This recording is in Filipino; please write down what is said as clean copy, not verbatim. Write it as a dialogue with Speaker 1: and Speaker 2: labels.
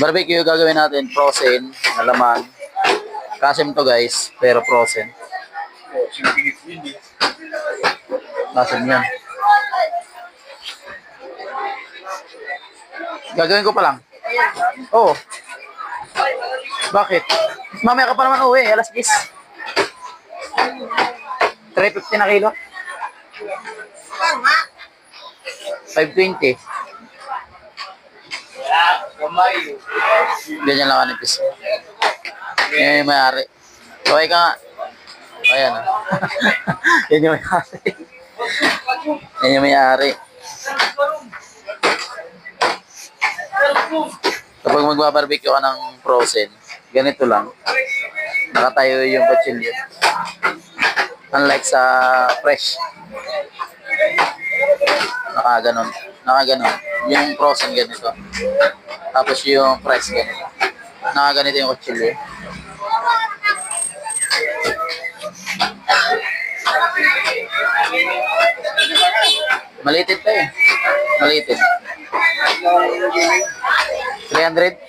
Speaker 1: Barbecue gagawin natin, frozen, na laman. Kasim to guys, pero frozen. Kasim yan. Gagawin ko pa lang. Oo. Oh. Bakit? Mamaya ka pa naman uwi, alas 10. 350 na kilo. 520. Ganyan lang kanipis. Yan yung may-ari. Okay ka nga. Ayan. Yan yung may-ari. Yan yung may-ari. Kapag magbabarbecue ka ng frozen, ganito lang. Nakatayo yung kutsilyo. Unlike sa fresh. Nakaganon. Nakaganon. Yung frozen ganito. Tapos yung fresh ganito. Nakaganito yung kutsilyo. Malitit pa eh. Malitit. 300?